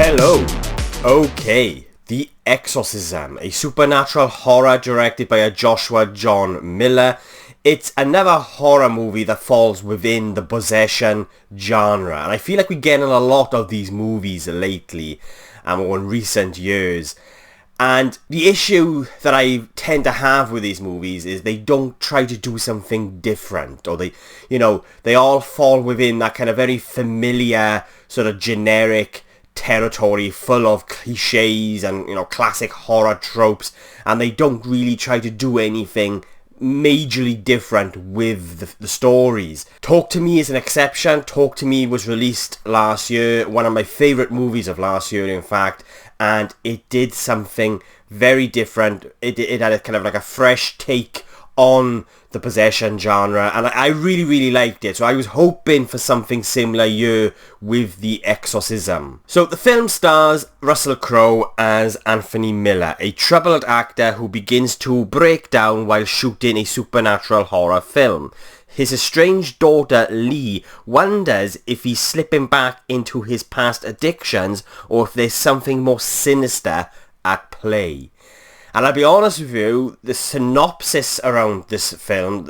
Hello. Okay, The Exorcism, a supernatural horror directed by a Joshua John Miller. It's another horror movie that falls within the possession genre, and I feel like we're getting a lot of these movies lately, or in recent years. And the issue that I tend to have with these movies is they don't try to do something different, or they all fall within that kind of very familiar sort of generic territory full of cliches and classic horror tropes, and they don't really try to do anything majorly different with the stories. Talk to Me is an exception. Talk to Me was released last year, one of my favourite movies of last year in fact, and it did something very different. It had a kind of like a fresh take on the possession genre, and I really liked it. So I was hoping for something similar here with The Exorcism. So the film stars Russell Crowe as Anthony Miller, a troubled actor who begins to break down while shooting a supernatural horror film. His estranged daughter Lee wonders if he's slipping back into his past addictions or if there's something more sinister at play. And I'll be honest with you, the synopsis around this film,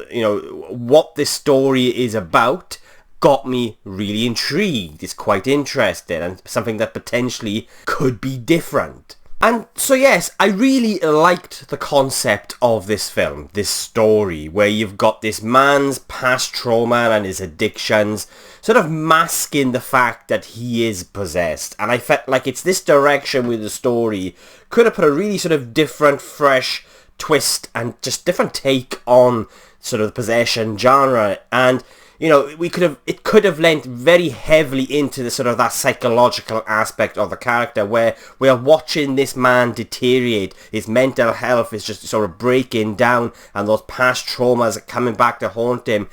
what this story is about, got me really intrigued. It's quite interesting and something that potentially could be different. And so yes, I really liked the concept of this film, this story, where you've got this man's past trauma and his addictions sort of masking the fact that he is possessed. And I felt like it's this direction with the story could have put a really sort of different, fresh twist and just different take on sort of the possession genre. And it could have lent very heavily into the sort of that psychological aspect of the character, where we're watching this man deteriorate. His mental health is just sort of breaking down, and those past traumas are coming back to haunt him.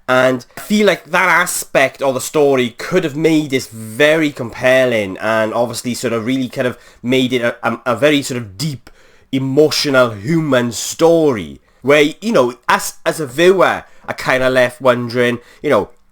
And I feel like that aspect of the story could have made this very compelling, and obviously sort of really kind of made it a very sort of deep, emotional, human story. Where, as a viewer, I kind of left wondering,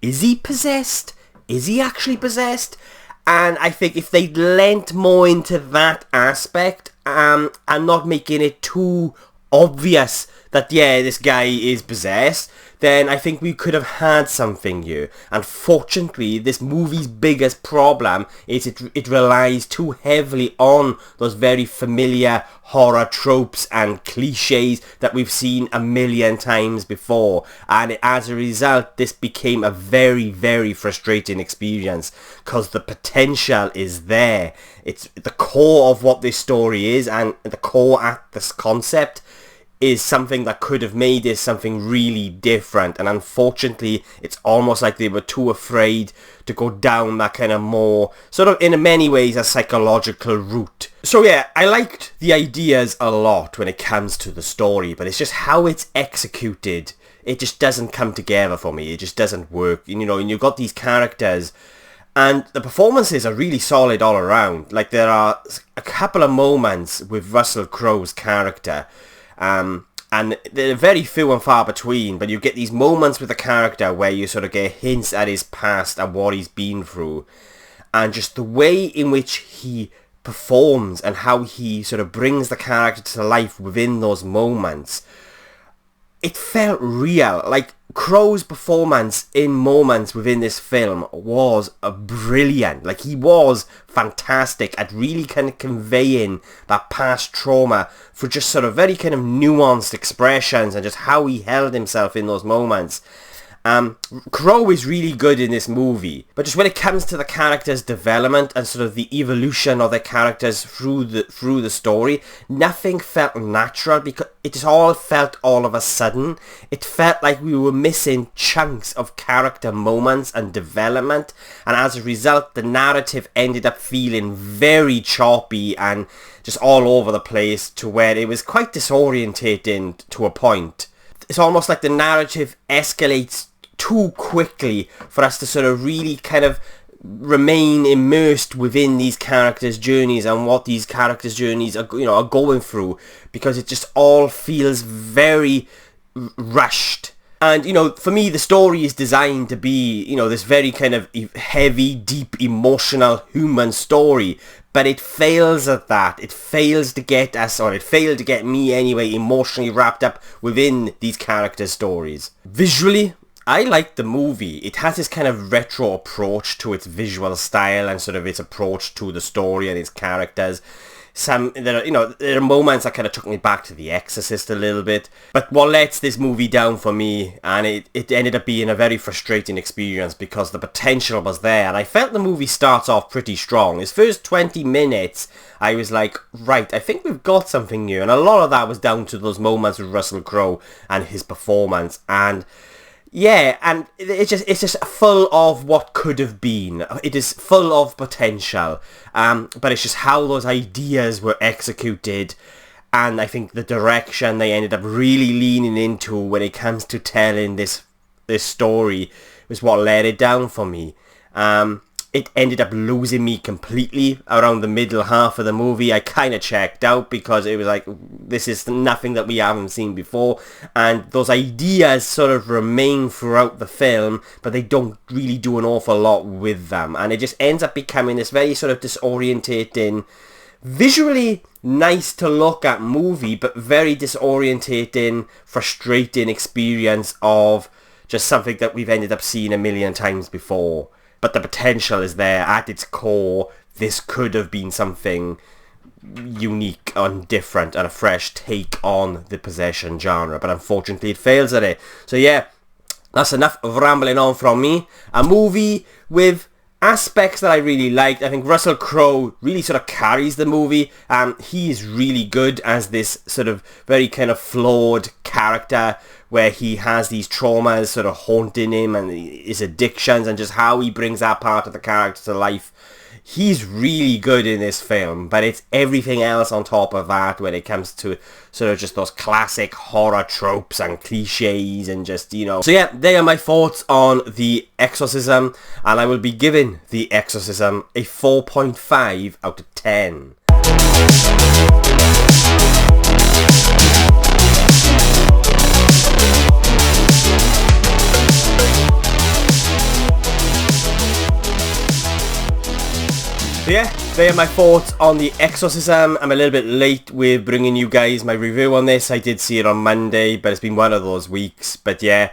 is he possessed? Is he actually possessed? And I think if they lent more into that aspect, and not making it too obvious that, yeah, this guy is possessed, then I think we could have had something here. Unfortunately, this movie's biggest problem is it relies too heavily on those very familiar horror tropes and cliches that we've seen a million times before. And as a result, this became a very frustrating experience, because the potential is there. It's the core of what this story is, and the core at this concept is something that could have made this something really different. And unfortunately, it's almost like they were too afraid to go down that kind of more, sort of in many ways, a psychological route. So yeah, I liked the ideas a lot when it comes to the story, but it's just how it's executed. It just doesn't come together for me. It just doesn't work. And you've got these characters, and the performances are really solid all around. Like, there are a couple of moments with Russell Crowe's character, and they're very few and far between, but you get these moments with the character where you sort of get hints at his past and what he's been through, and just the way in which he performs and how he sort of brings the character to life within those moments. It felt real. Like, Crowe's performance in moments within this film was brilliant. Like, he was fantastic at really kind of conveying that past trauma for just sort of very kind of nuanced expressions and just how he held himself in those moments. Crowe is really good in this movie, but just when it comes to the character's development and sort of the evolution of their characters through the story, nothing felt natural, because it just all felt all of a sudden. It felt like we were missing chunks of character moments and development, and as a result, the narrative ended up feeling very choppy and just all over the place, to where it was quite disorientating to a point. It's almost like the narrative escalates too quickly for us to sort of really kind of remain immersed within these characters' journeys and what these characters' journeys are going through, because it just all feels very rushed. And, for me, the story is designed to be, this very kind of heavy, deep, emotional, human story. but it fails at that. It fails to get us, or it failed to get me anyway, emotionally wrapped up within these characters' stories. Visually, I like the movie. It has this kind of retro approach to its visual style and sort of its approach to the story and its characters. There are moments that kind of took me back to The Exorcist a little bit. But what lets this movie down for me, and it ended up being a very frustrating experience because the potential was there. And I felt the movie starts off pretty strong. Its first 20 minutes, I was like, right, I think we've got something new. And a lot of that was down to those moments with Russell Crowe and his performance. And yeah, and it's just full of what could have been. It is full of potential, but it's just how those ideas were executed, and I think the direction they ended up really leaning into when it comes to telling this story was what let it down for me. It ended up losing me completely around the middle half of the movie. I kind of checked out because it was like, this is nothing that we haven't seen before. And those ideas sort of remain throughout the film, but they don't really do an awful lot with them. And it just ends up becoming this very sort of disorientating, visually nice to look at movie, but very disorientating, frustrating experience of just something that we've ended up seeing a million times before. But the potential is there at its core. This could have been something unique and different and a fresh take on the possession genre. But unfortunately it fails at it. So yeah, that's enough of rambling on from me. A movie with aspects that I really liked. I think Russell Crowe really sort of carries the movie. He is really good as this sort of very kind of flawed character where he has these traumas sort of haunting him and his addictions and just how he brings that part of the character to life. He's really good in this film, but it's everything else on top of that when it comes to sort of just those classic horror tropes and cliches and just, you know. So yeah, they are my thoughts on The Exorcism, and I will be giving The Exorcism a 4.5 out of 10. So yeah, they are my thoughts on The Exorcism. I'm a little bit late with bringing you guys my review on this. I did see it on Monday, but it's been one of those weeks. But yeah,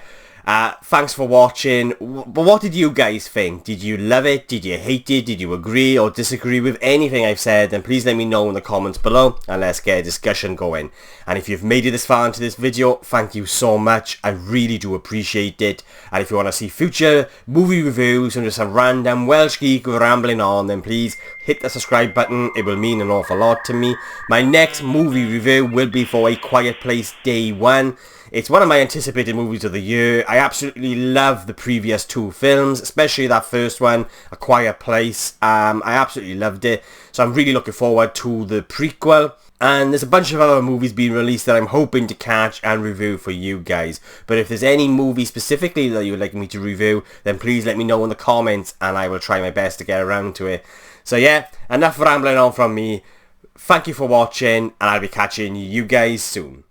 thanks for watching. But what did you guys think? Did you love it? Did you hate it? Did you agree or disagree with anything I've said? Then please let me know in the comments below and let's get a discussion going. And if you've made it this far into this video, thank you so much. I really do appreciate it. And if you want to see future movie reviews and just a random Welsh geek rambling on, then please hit the subscribe button. It will mean an awful lot to me. My next movie review will be for A Quiet Place Day 1. It's one of my anticipated movies of the year. I absolutely love the previous two films, especially that first one, A Quiet Place. I absolutely loved it. So I'm really looking forward to the prequel. And there's a bunch of other movies being released that I'm hoping to catch and review for you guys. But if there's any movie specifically that you would like me to review, then please let me know in the comments and I will try my best to get around to it. So yeah, enough rambling on from me. Thank you for watching and I'll be catching you guys soon.